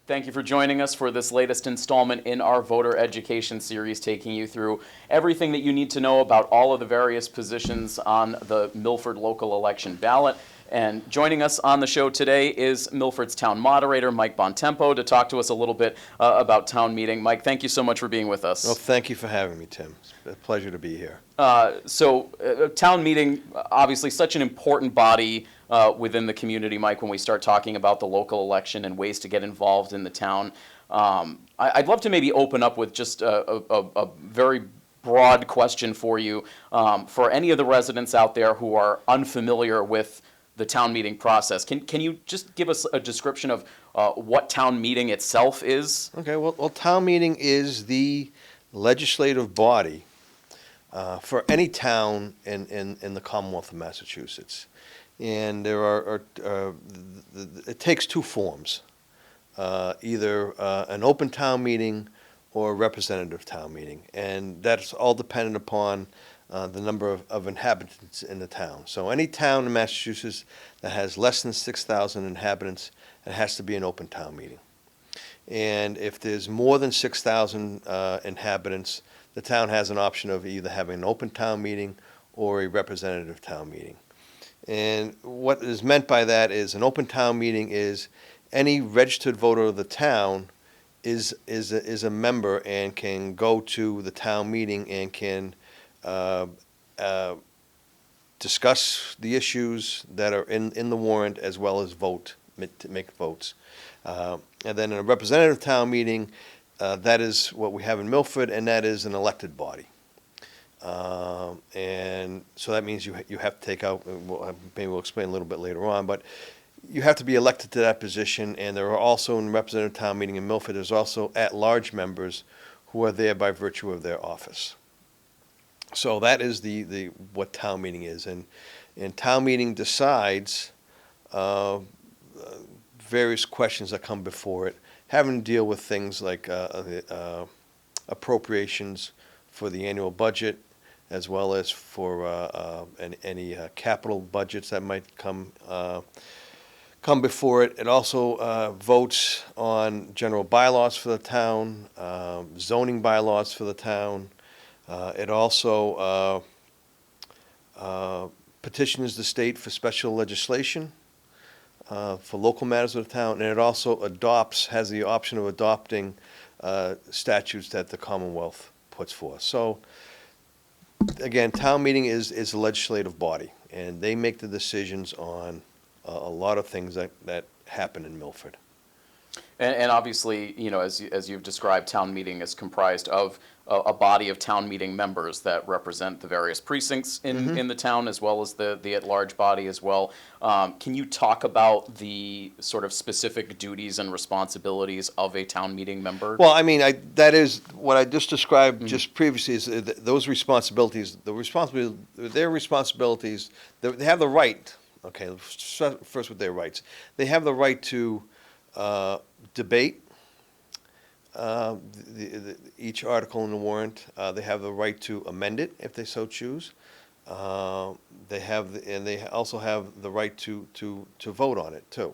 Thank you for joining us for this latest installment in our voter education series, taking you through everything that you need to know about all of the various positions on the Milford local election ballot. And joining us on the show today is Milford's town moderator, Mike Bontempo, to talk to us a little bit about town meeting. Mike, thank you so much for being with us. Well, thank you for having me, Tim. It's a pleasure to be here. Town meeting, obviously such an important body within the community, Mike, when we start talking about the local election and ways to get involved in the town. I'd love to maybe open up with just a very broad question for you. For any of the residents out there who are unfamiliar with the town meeting process, can you just give us a description of what town meeting itself is? Okay, well, town meeting is the legislative body for any town in the Commonwealth of Massachusetts. And there are it takes two forms, either an open town meeting or a representative town meeting. And that's all dependent upon the number of inhabitants in the town. So any town in Massachusetts that has less than 6,000 inhabitants, it has to be an open town meeting. And if there's more than 6,000 inhabitants, the town has an option of either having an open town meeting or a representative town meeting. And what is meant by that is an open town meeting is any registered voter of the town is a member and can go to the town meeting and can discuss the issues that are in the warrant as well as make votes. And then in a representative town meeting, that is what we have in Milford, and that is an elected body. And so that means you have to take out, maybe we'll explain a little bit later on, but you have to be elected to that position, and there are also in representative town meeting in Milford, there's also at-large members who are there by virtue of their office. So that is the what town meeting is, and town meeting decides various questions that come before it, having to deal with things like appropriations for the annual budget, as well as for any capital budgets that might come before it. It also votes on general bylaws for the town, zoning bylaws for the town. It also petitions the state for special legislation for local matters of the town, and it also has the option of adopting statutes that the Commonwealth puts forth. So, again, town meeting is a legislative body, and they make the decisions on a lot of things that happen in Milford. And obviously, you know, as you've described, town meeting is comprised of a body of town meeting members that represent the various precincts in the town, as well as the at-large body as well. Can you talk about the sort of specific duties and responsibilities of a town meeting member? Well, I mean, that is what I just described just previously. Is those responsibilities? Their responsibilities. They have the right. Okay, first with their rights. They have the right to debate each article in the warrant. They have the right to amend it if they so choose. They also have the right to vote on it too.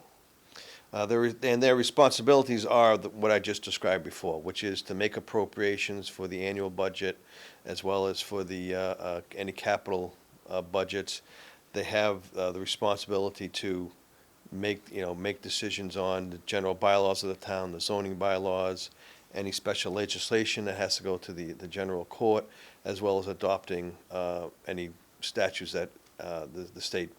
Their responsibilities are what I just described before, which is to make appropriations for the annual budget, as well as for the any capital budgets. They have the responsibility to make decisions on the general bylaws of the town, the zoning bylaws, any special legislation that has to go to the general court, as well as adopting any statutes that the state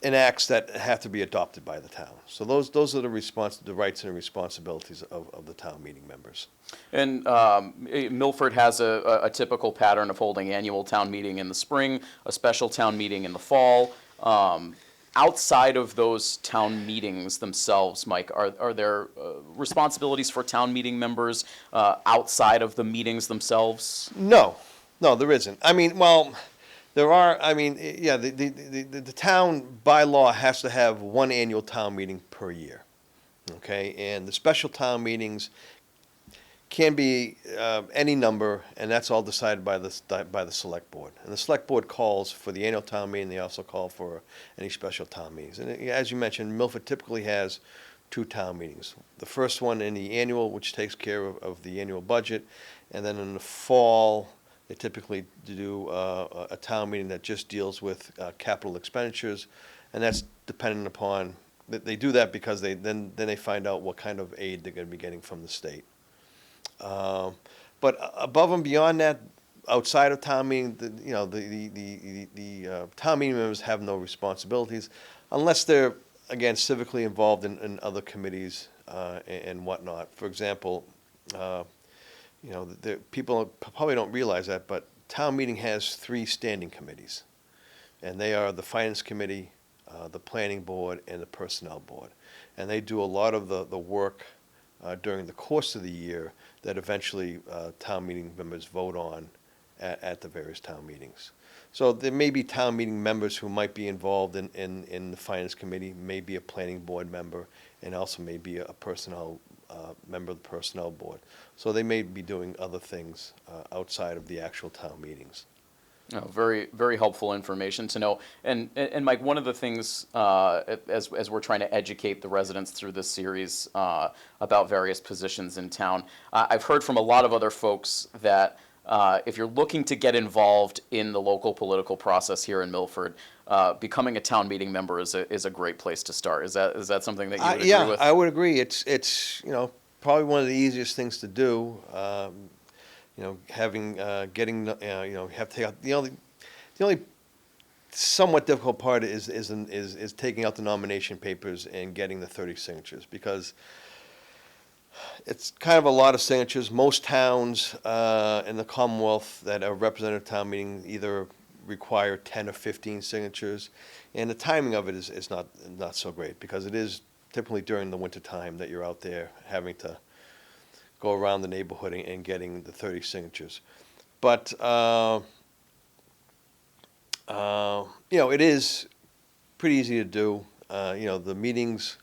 enacts that have to be adopted by the town. So those are the rights and responsibilities of the town meeting members. And Milford has a typical pattern of holding annual town meeting in the spring, a special town meeting in the fall. Outside of those town meetings themselves, Mike, are there responsibilities for town meeting members outside of the meetings themselves? No, there isn't. I mean, well, there are. I mean, yeah, the town bylaw has to have one annual town meeting per year. Okay, and the special town meetings can be any number, and that's all decided by the select board. And the select board calls for the annual town meeting. They also call for any special town meetings. And as you mentioned, Milford typically has two town meetings. The first one in the annual, which takes care of the annual budget, and then in the fall, they typically do a town meeting that just deals with capital expenditures, and that's dependent upon, they do that because then they find out what kind of aid they're going to be getting from the state. But above and beyond that, outside of town meeting, the town meeting members have no responsibilities unless they're, again, civically involved in other committees and whatnot. For example, people probably don't realize that, but town meeting has three standing committees, and they are the finance committee, the planning board, and the personnel board. And they do a lot of the work during the course of the year that eventually town meeting members vote on at the various town meetings. So there may be town meeting members who might be involved in the finance committee, may be a planning board member, and also may be a personnel member of the personnel board. So they may be doing other things outside of the actual town meetings. Oh, very, very helpful information to know. And Mike, one of the things as we're trying to educate the residents through this series about various positions in town, I've heard from a lot of other folks that if you're looking to get involved in the local political process here in Milford, becoming a town meeting member is a great place to start. Is that something that you would agree with? Yeah, I would agree. It's probably one of the easiest things to do. Having getting you have to take out the only somewhat difficult part is taking out the nomination papers and getting the 30 signatures, because it's kind of a lot of signatures. Most towns in the Commonwealth that are represented at town meeting either require 10 or 15 signatures, and the timing of it is not so great, because it is typically during the winter time that you're out there having to go around the neighborhood and getting the 30 signatures. But it is pretty easy to do. The meetings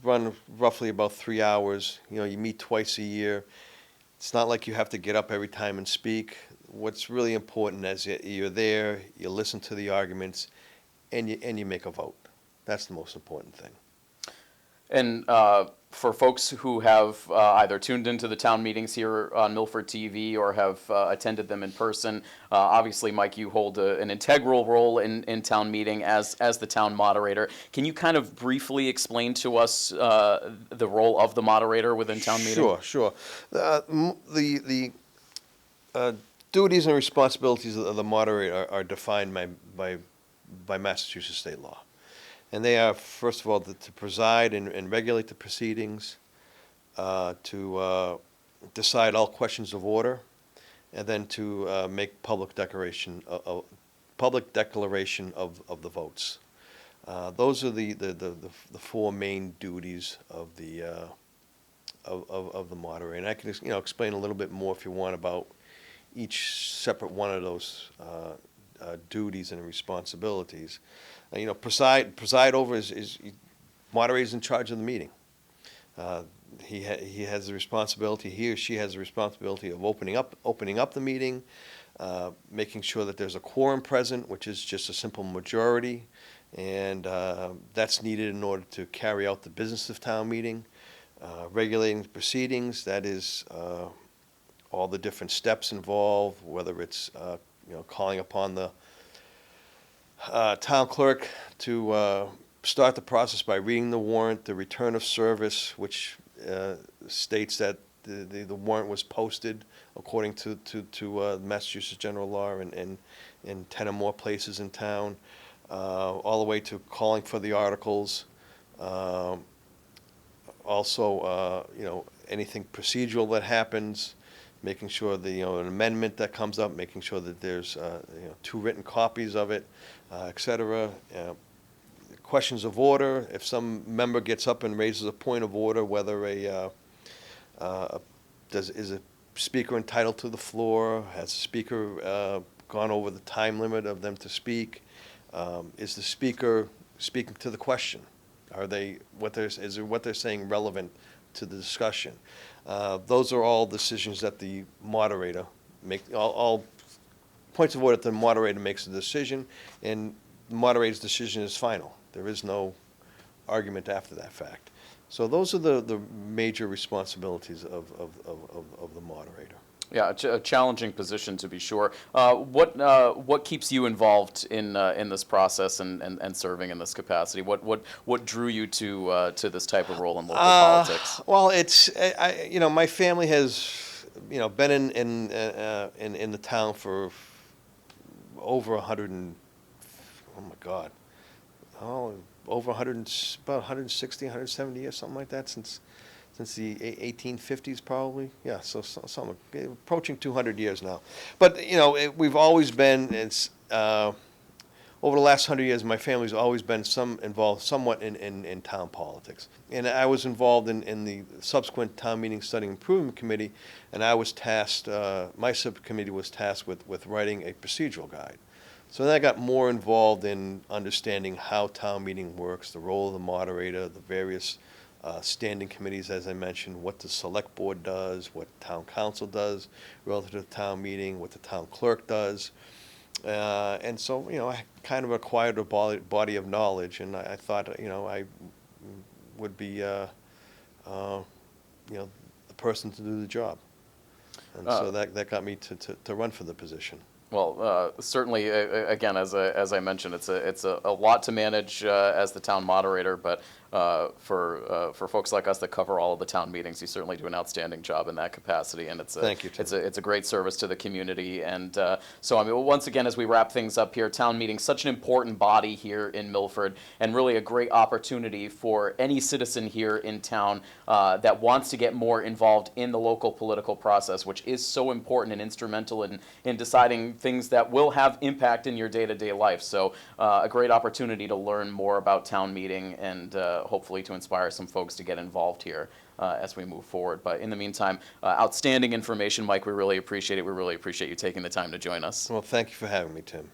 run roughly about 3 hours. You meet twice a year. It's not like you have to get up every time and speak. What's really important is you're there, you listen to the arguments, and you make a vote. That's the most important thing. And for folks who have either tuned into the town meetings here on Milford TV or have attended them in person, obviously, Mike, you hold an integral role in town meeting as the town moderator. Can you kind of briefly explain to us the role of the moderator within town meeting? Sure. The duties and responsibilities of the moderator are defined by Massachusetts state law. And they are, first of all, to preside and regulate the proceedings, to decide all questions of order, and then to make public declaration of the votes. Those are the four main duties of the moderator. And I can explain a little bit more if you want about each separate one of those duties and responsibilities. Preside over is moderator's in charge of the meeting. He has the responsibility. He or she has the responsibility of opening up the meeting, making sure that there's a quorum present, which is just a simple majority, and that's needed in order to carry out the business of town meeting. Regulating the proceedings, that is all the different steps involved, whether it's calling upon the town clerk to start the process by reading the warrant, the return of service, which states that the warrant was posted according to Massachusetts general law and in 10 or more places in town, all the way to calling for the articles. Also, anything procedural that happens, making sure an amendment that comes up, making sure that there's 2 written copies of it, et cetera. Questions of order, if some member gets up and raises a point of order, whether is a speaker entitled to the floor, has the speaker gone over the time limit of them to speak, is the speaker speaking to the question? Is what they're saying relevant to the discussion? Those are all decisions that the moderator all points of order that the moderator makes a decision, and the moderator's decision is final. There is no argument after that fact. So those are the major responsibilities of the moderator. Yeah, a challenging position to be sure. What keeps you involved in this process and serving in this capacity? What drew you to this type of role in local politics? Well, my family has, been in the town for over 100 and, oh my God, over 100, about 160, 170 years, something like that, since the 1850s probably. Yeah, so some approaching 200 years now. But we've always been. Over the last 100 years, my family's always been involved somewhat in town politics. And I was involved in the subsequent town meeting study improvement committee, and I was tasked. My subcommittee was tasked with writing a procedural guide. So then I got more involved in understanding how town meeting works, the role of the moderator, the various standing committees, as I mentioned, what the select board does, what town council does relative to the town meeting, what the town clerk does. And so, I kind of acquired a body of knowledge, and I thought, I would be, the person to do the job. And so that got me to run for the position. Well, certainly, again, as I mentioned, it's a lot to manage as the town moderator, but for folks like us that cover all of the town meetings, you certainly do an outstanding job in that capacity, and Thank you, Tim. it's a great service to the community. And so, I mean, once again, as we wrap things up here, town meeting, such an important body here in Milford, and really a great opportunity for any citizen here in town that wants to get more involved in the local political process, which is so important and instrumental in deciding things that will have impact in your day-to-day life. So a great opportunity to learn more about town meeting and hopefully to inspire some folks to get involved here as we move forward. But in the meantime, outstanding information, Mike. We really appreciate it. We really appreciate you taking the time to join us. Well, thank you for having me, Tim.